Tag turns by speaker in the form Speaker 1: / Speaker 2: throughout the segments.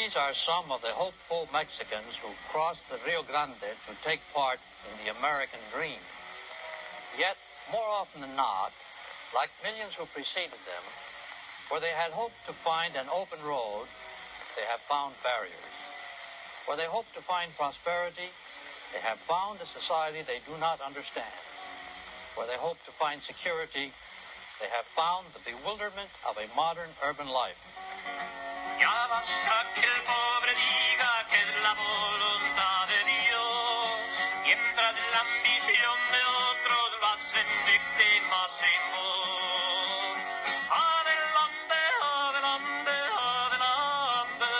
Speaker 1: These are some of the hopeful Mexicans who crossed the Rio Grande to take part in the American dream. Yet, more often than not, like millions who preceded them, where they had hoped to find an open road, they have found barriers. Where they hoped to find prosperity, they have found a society they do not understand. Where they hoped to find security, they have found the bewilderment of a modern urban life.
Speaker 2: Ya basta que el pobre diga que es la voluntad de Dios, mientras la ambición de otros lo hacen víctima sin voz. Adelante, adelante, adelante.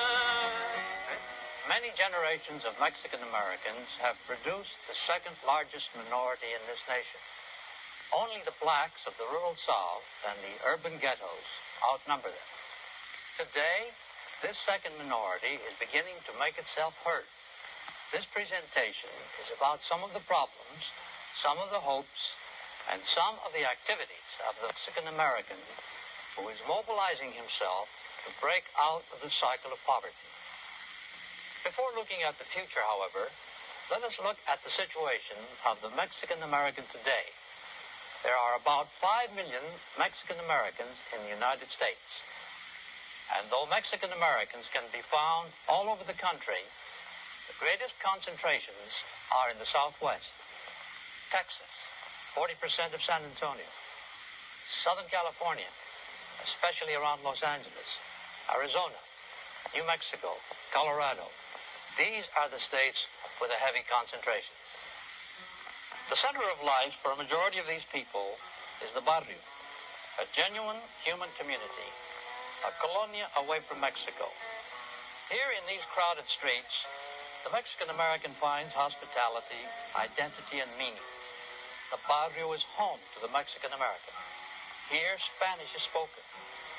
Speaker 1: Many generations of Mexican Americans have produced the second largest minority in this nation. Only the blacks of the rural South and the urban ghettos outnumber them. Today, this second minority is beginning to make itself heard. This presentation is about some of the problems, some of the hopes, and some of the activities of the Mexican American who is mobilizing himself to break out of the cycle of poverty. Before looking at the future, however, let us look at the situation of the Mexican American today. There are about 5 million Mexican Americans in the United States. And though Mexican Americans can be found all over the country, the greatest concentrations are in the Southwest. Texas, 40% of San Antonio. Southern California, especially around Los Angeles. Arizona, New Mexico, Colorado. These are the states with a heavy concentration. The center of life for a majority of these people is the barrio, a genuine human community, a colonia away from Mexico. Here in these crowded streets, the Mexican American finds hospitality, identity, and meaning. The barrio is home to the Mexican American. Here, Spanish is spoken.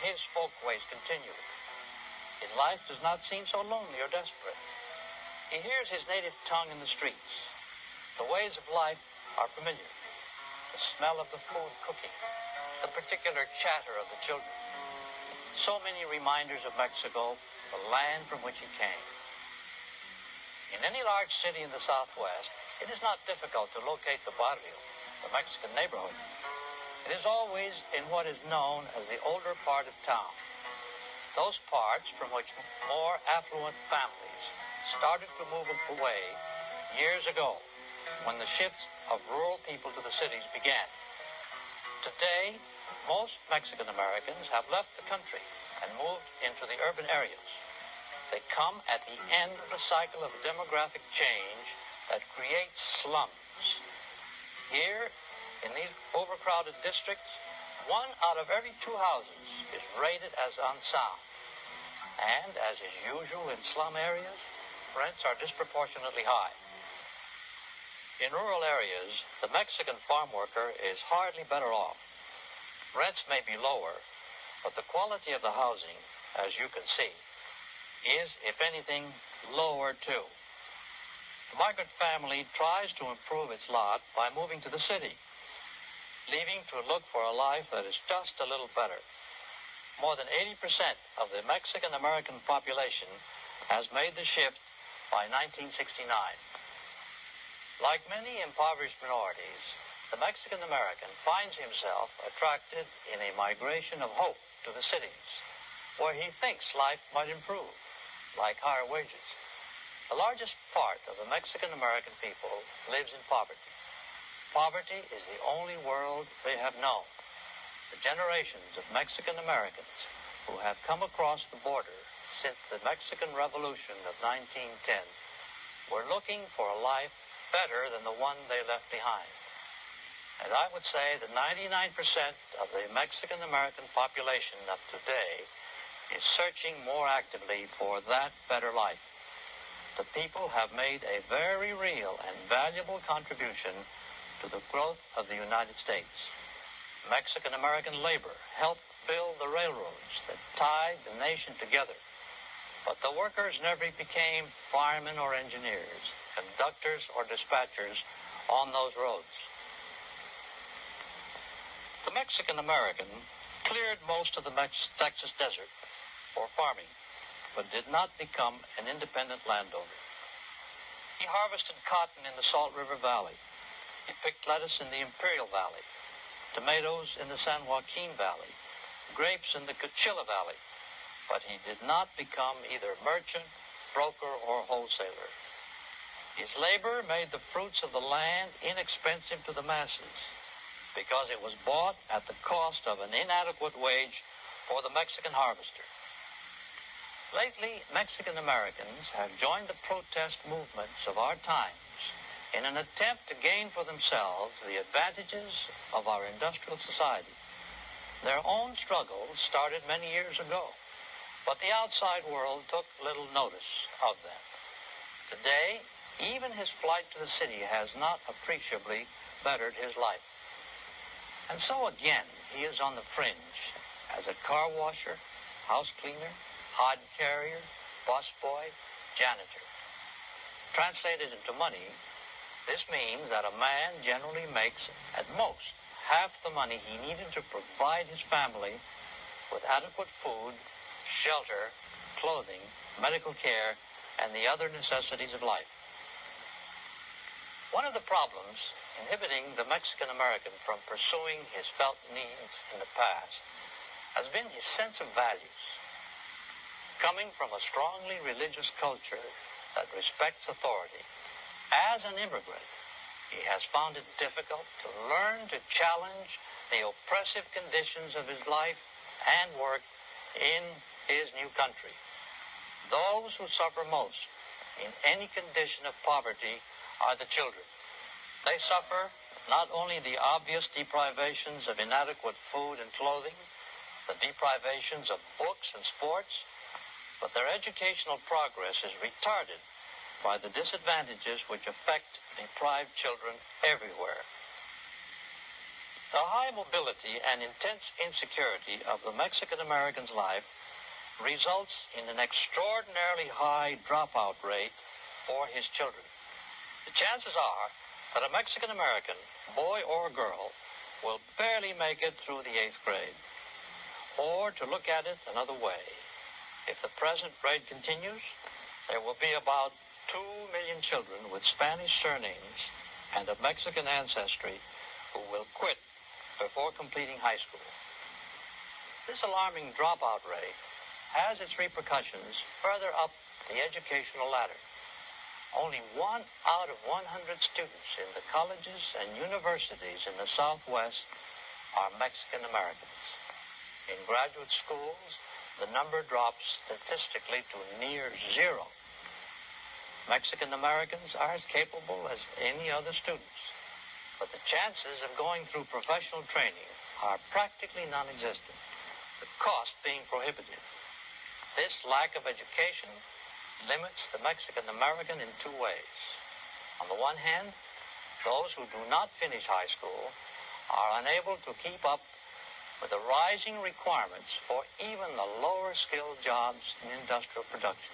Speaker 1: His folkways continue. His life does not seem so lonely or desperate. He hears his native tongue in the streets. The ways of life are familiar. The smell of the food cooking, the particular chatter of the children. So many reminders of Mexico, the land from which he came. In any large city in the Southwest, it is not difficult to locate the barrio, the Mexican neighborhood. It is always in what is known as the older part of town. Those parts from which more affluent families started to move away years ago, when the shifts of rural people to the cities began. Today, most Mexican Americans have left the country and moved into the urban areas. They come at the end of the cycle of demographic change that creates slums. Here, in these overcrowded districts, 1 out of every 2 houses is rated as unsound. And, as is usual in slum areas, rents are disproportionately high. In rural areas, the Mexican farm worker is hardly better off. Rents may be lower, but the quality of the housing, as you can see, is, if anything, lower too. The migrant family tries to improve its lot by moving to the city, leaving to look for a life that is just a little better. More than 80% of the Mexican American population has made the shift by 1969. Like many impoverished minorities, the Mexican American finds himself attracted in a migration of hope to the cities, where he thinks life might improve, like higher wages. The largest part of the Mexican American people lives in poverty. Poverty is the only world they have known. The generations of Mexican Americans who have come across the border since the Mexican Revolution of 1910 were looking for a life better than the one they left behind. And I would say that 99% of the Mexican American population of today is searching more actively for that better life. The people have made a very real and valuable contribution to the growth of the United States. Mexican American labor helped build the railroads that tied the nation together. But the workers never became firemen or engineers, conductors or dispatchers on those roads. The Mexican American cleared most of the Texas desert for farming, but did not become an independent landowner. He harvested cotton in the Salt River Valley. He picked lettuce in the Imperial Valley, tomatoes in the San Joaquin Valley, grapes in the Coachella Valley, but he did not become either merchant, broker, or wholesaler. His labor made the fruits of the land inexpensive to the masses because it was bought at the cost of an inadequate wage for the Mexican harvester. Lately, Mexican Americans have joined the protest movements of our times in an attempt to gain for themselves the advantages of our industrial society. Their own struggles started many years ago, but the outside world took little notice of them. Today, even his flight to the city has not appreciably bettered his life. And so again, he is on the fringe as a car washer, house cleaner, hod carrier, busboy, janitor. Translated into money, this means that a man generally makes, at most, half the money he needed to provide his family with adequate food, shelter, clothing, medical care, and the other necessities of life. One of the problems inhibiting the Mexican American from pursuing his felt needs in the past has been his sense of values. Coming from a strongly religious culture that respects authority, as an immigrant, he has found it difficult to learn to challenge the oppressive conditions of his life and work in his new country. Those who suffer most in any condition of poverty are the children. They suffer not only the obvious deprivations of inadequate food and clothing, the deprivations of books and sports, but their educational progress is retarded by the disadvantages which affect deprived children everywhere. The high mobility and intense insecurity of the Mexican American's life results in an extraordinarily high dropout rate for his children. The chances are that a Mexican American, boy or girl, will barely make it through the 8th grade. Or, to look at it another way, if the present rate continues, there will be about 2 million children with Spanish surnames and of Mexican ancestry who will quit before completing high school. This alarming dropout rate has its repercussions further up the educational ladder. Only 1 out of 100 students in the colleges and universities in the Southwest are Mexican Americans. In graduate schools, the number drops statistically to near zero. Mexican Americans are as capable as any other students, but the chances of going through professional training are practically non-existent, the cost being prohibitive. This lack of education limits the Mexican American in 2 ways. On the one hand, those who do not finish high school are unable to keep up with the rising requirements for even the lower skilled jobs in industrial production.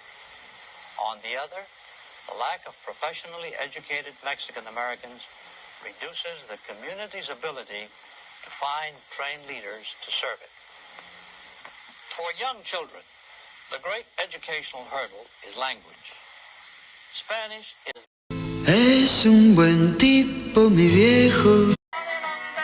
Speaker 1: On the other, the lack of professionally educated Mexican Americans reduces the community's ability to find trained leaders to serve it. For young children, the great educational hurdle is language. Spanish is...
Speaker 3: Es un buen tipo, mi viejo.